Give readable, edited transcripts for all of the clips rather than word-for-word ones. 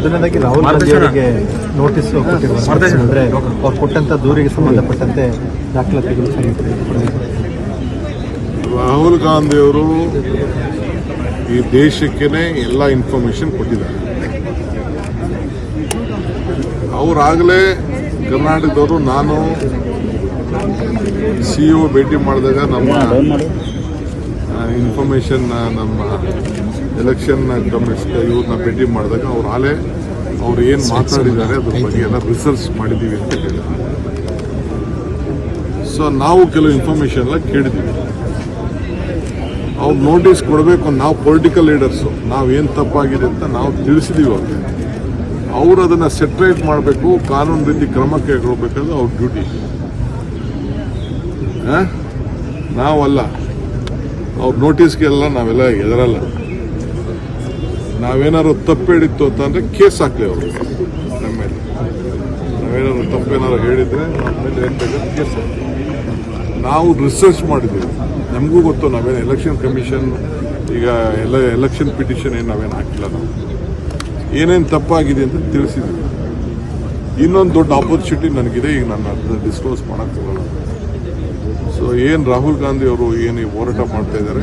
ಮೊದಲನೇದಾಗಿ ರಾಹುಲ್ ಗಾಂಧಿ ಅವರಿಗೆ ನೋಟಿಸ್ ಕೊಟ್ಟಿದ್ದಾರೆ ಅಂದರೆ ಅವ್ರು ಕೊಟ್ಟಂತ ದೂರಿಗೆ ಸಂಬಂಧಪಟ್ಟಂತೆ ದಾಖಲಾತಿಗಳು ರಾಹುಲ್ ಗಾಂಧಿ ಅವರು ಈ ದೇಶಕ್ಕೇನೆ ಎಲ್ಲ ಇನ್ಫಾರ್ಮೇಶನ್ ಕೊಟ್ಟಿದ್ದಾರೆ. ಅವರಾಗಲೇ ಕರ್ನಾಟಕದವರು ನಾನು CEO ಭೇಟಿ ಮಾಡಿದಾಗ ನಮ್ಮ ಇನ್ಫಾರ್ಮೇಶನ್ ನಮ್ಮ ಎಲೆಕ್ಷನ್ ಕಮಿಷನ್ ಇವ್ರನ್ನ ಭೇಟಿ ಮಾಡಿದಾಗ ಅವ್ರು ಏನು ಮಾತಾಡಿದ್ದಾರೆ ಅದ್ರ ಬಗ್ಗೆ ಎಲ್ಲ ರಿಸರ್ಚ್ ಮಾಡಿದ್ದೀವಿ ಅಂತ ಹೇಳಿದ್ರು. ಸೊ ನಾವು ಕೆಲವು ಇನ್ಫಾರ್ಮೇಶನ್ ಎಲ್ಲ ಕೇಳಿದ್ದೀವಿ. ಅವ್ರು ನೋಟಿಸ್ ಕೊಡಬೇಕು, ನಾವು ಪೊಲಿಟಿಕಲ್ ಲೀಡರ್ಸು, ನಾವೇನು ತಪ್ಪಾಗಿದೆ ಅಂತ ನಾವು ತಿಳಿಸಿದ್ದೀವಿ ಅವ್ರಿಗೆ. ಅವರು ಅದನ್ನು ಸೆಟ್ರೇಟ್ ಮಾಡಬೇಕು, ಕಾನೂನು ರೀತಿ ಕ್ರಮ ಕೈಗೊಳ್ಳಬೇಕಾದ್ರೆ ಅವ್ರ ಡ್ಯೂಟಿ. ನಾವಲ್ಲ, ಅವ್ರ ನೋಟಿಸ್ಗೆಲ್ಲ ನಾವೆಲ್ಲ ಎದರಲ್ಲ. ನಾವೇನಾದ್ರು ತಪ್ಪು ಹೇಳಿತ್ತು ಅಂತಂದರೆ ಕೇಸ್ ಹಾಕ್ಲಿ ಅವರು ನಮ್ಮ ಮೇಲೆ. ನಾವೇನಾದ್ರು ತಪ್ಪೇನಾದ್ರು ಹೇಳಿದರೆ ನಮ್ಮ ಮೇಲೆ ಏನು ಬೇಕಾದ್ರೆ ಕೇಸ್ ಹಾಕ್ಲಿ. ನಾವು ರಿಸರ್ಚ್ ಮಾಡಿದ್ದೀವಿ, ನಮಗೂ ಗೊತ್ತು. ನಾವೇನು ಎಲೆಕ್ಷನ್ ಕಮಿಷನ್ ಈಗ ಎಲೆಕ್ಷನ್ ಪಿಟಿಷನ್ ಏನು ನಾವೇನು ಹಾಕಿಲ್ಲ. ನಾವು ಏನೇನು ತಪ್ಪಾಗಿದೆ ಅಂತ ತಿಳಿಸಿದ್ದೀವಿ. ಇನ್ನೊಂದು ದೊಡ್ಡ ಆಪರ್ಚುನಿಟಿ ನನಗಿದೆ, ಈಗ ನಾನು ಅದನ್ನ ಡಿಸ್ಕ್ಲೋಸ್ ಮಾಡೋಕ್ಕೆ ಹೋಗಲ್ಲ. ಸೊ ಏನು ರಾಹುಲ್ ಗಾಂಧಿ ಅವರು ಏನು ಹೋರಾಟ ಮಾಡ್ತಾ ಇದ್ದಾರೆ,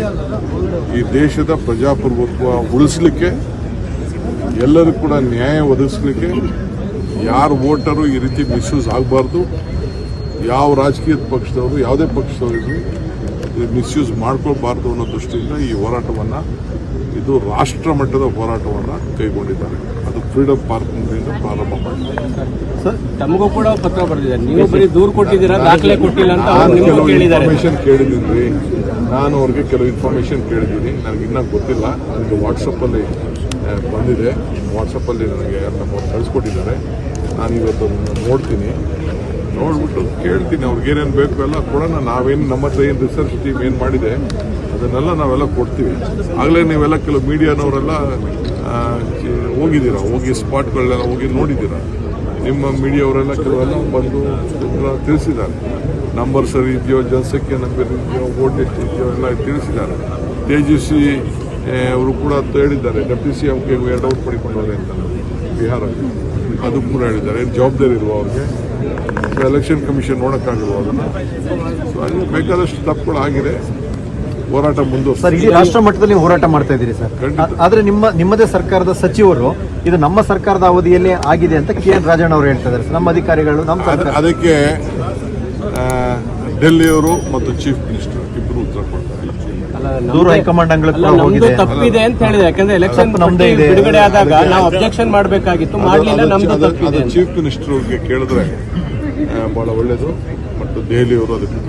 ಈ ದೇಶದ ಪ್ರಜಾಪ್ರಭುತ್ವ ಉಳಿಸ್ಲಿಕ್ಕೆ, ಎಲ್ಲರಿಗೂ ಕೂಡ ನ್ಯಾಯ ಒದಗಿಸ್ಲಿಕ್ಕೆ, ಯಾರು ವೋಟರು ಈ ರೀತಿ ಮಿಸ್ಯೂಸ್ ಆಗಬಾರ್ದು, ಯಾವ ರಾಜಕೀಯ ಪಕ್ಷದವರು ಯಾವುದೇ ಪಕ್ಷದವರು ಮಿಸ್ಯೂಸ್ ಮಾಡ್ಕೊಳ್ಬಾರ್ದು ಅನ್ನೋ ದೃಷ್ಟಿಯಿಂದ ಈ ಹೋರಾಟವನ್ನು, ಇದು ರಾಷ್ಟ್ರ ಮಟ್ಟದ ಹೋರಾಟವನ್ನು ಕೈಗೊಂಡಿದ್ದಾರೆ. ಅದು ಫ್ರೀಡಮ್ ಪಾರ್ಕ್ನಿಂದ ಪ್ರಾರಂಭ ಮಾಡಿದ್ದಾರೆ. ತಮಗೂ ಕೂಡ ಪತ್ರ ಬರೆದಿದ್ದಾರೆ, ನೀವು ಬರೀ ದೂರು ಕೊಟ್ಟಿದ್ದೀರಾ, ದಾಖಲೆ ಕೊಟ್ಟಿಲ್ಲ ಅಂತ ಕೆಲವು ಇನ್ಫಾರ್ಮೇಶನ್ ಕೇಳಿದ್ದೀನಿ. ನಾನು ಅವ್ರಿಗೆ ಕೆಲವು ಇನ್ಫಾರ್ಮೇಶನ್ ಕೇಳಿದ್ದೀನಿ, ನನಗೆ ಇನ್ನೂ ಗೊತ್ತಿಲ್ಲ. ನನಗೆ ವಾಟ್ಸಪ್ಪಲ್ಲಿ ಬಂದಿದೆ, ವಾಟ್ಸಪ್ಪಲ್ಲಿ ನನಗೆ ನಮ್ಮವ್ರು ಕಳಿಸ್ಕೊಟ್ಟಿದ್ದಾರೆ. ನಾನು ಇವತ್ತು ನೋಡ್ತೀನಿ, ನೋಡ್ಬಿಟ್ಟು ಕೇಳ್ತೀನಿ ಅವ್ರಿಗೆ ಏನೇನು ಬೇಕು ಎಲ್ಲ ಕೊಡೋಣ. ನಾವೇನು ನಮ್ಮ ಹತ್ರ ಏನು ರಿಸರ್ಚ್ ಟೀಮ್ ಏನು ಮಾಡಿದೆ ಅದನ್ನೆಲ್ಲ ನಾವೆಲ್ಲ ಕೊಡ್ತೀವಿ. ಆಗಲೇ ನೀವೆಲ್ಲ ಕೆಲವು ಮೀಡಿಯಾನವರೆಲ್ಲ ಹೋಗಿದ್ದೀರಾ, ಹೋಗಿ ಸ್ಪಾಟ್ಗಳನ್ನೆಲ್ಲ ಹೋಗಿ ನೋಡಿದ್ದೀರಾ. ನಿಮ್ಮ ಮೀಡಿಯಾವರೆಲ್ಲ ಕೆಲವೆಲ್ಲ ಬಂದು ತಿಳಿಸಿದ್ದಾರೆ. ನಂಬರ್ ಸರಿ ಇದೆಯೋ, ಜನಸಂಖ್ಯೆ ನಂಬರ್ ಇದೆಯೋ, ವೋಟ್ ಎಷ್ಟು ಇದೆಯೋ ಎಲ್ಲ ತಿಳಿಸಿದ್ದಾರೆ. ತೇಜಸ್ವಿ ಅವರು ಕೂಡ ಹೇಳಿದ್ದಾರೆ, ಡೆಪ್ಯೂಟಿ CMಗೆ 2 ಔಟ್ ಪಡಿಕೊಂಡವ್ರೆ ಅಂತ ಬಿಹಾರಲ್ಲಿ, ಅದು ಕೂಡ ಹೇಳಿದ್ದಾರೆ. ಜವಾಬ್ದಾರಿ ಇರುವ ಅವ್ರಿಗೆ ಎಲೆಕ್ಷನ್ ಕಮಿಷನ್ ನೋಡೋಕ್ಕಾಗಿಲ್ವ ಅದನ್ನು. ಸೊ ಅಲ್ಲಿ ಬೇಕಾದಷ್ಟು ತಪ್ಪುಗಳಾಗಿದೆ. ಹೋರಾಟ ಮುಂದುವರಿಸಿ. ಸರ್, ಇಡೀ ರಾಷ್ಟ್ರ ಮಟ್ಟದಲ್ಲಿ ಹೋರಾಟ ಮಾಡ್ತಾ ಇದ್ದೀರಿ ಸರ್. ಆದ್ರೆ ನಿಮ್ಮದೇ ಸರ್ಕಾರದ ಸಚಿವರು ಇದು ನಮ್ಮ ಸರ್ಕಾರದ ಅವಧಿಯಲ್ಲೇ ಆಗಿದೆ ಅಂತ KN ರಾಜಣ್ಣ ಅವರು ಹೇಳ್ತಾ ಇದ್ದಾರೆ. ನಮ್ಮ ಅಧಿಕಾರಿಗಳು ಅದಕ್ಕೆ ಡೆಲ್ಲಿಯವರು ಮತ್ತು ಚೀಫ್ ಮಿನಿಸ್ಟರ್ ಇಬ್ಬರು ಉತ್ತರ ಕೊಡ್ತಾರೆ. ದೂರ ಹೈಕಮಾಂಡ್ ನಮ್ದು ತಪ್ಪಿದೆ ಅಂತ ಹೇಳಿದೆ. ಯಾಕಂದ್ರೆ ಎಲೆಕ್ಷನ್ ಬಿಡುಗಡೆ ಆದಾಗ ನಾವು ಅಬ್ಜೆಕ್ಷನ್ ಮಾಡಬೇಕಾಗಿತ್ತು, ಮಾಡಲಿಲ್ಲ. ನಮ್ದು ತಪ್ಪಿದೆ. ಚೀಫ್ ಮಿನಿಸ್ಟರ್ಗೆ ಕೇಳಿದ್ರೆ ಬಹಳ ಒಳ್ಳೇದು. ಮತ್ತು ದೆಹಲಿಯವರು ಅದಕ್ಕೆ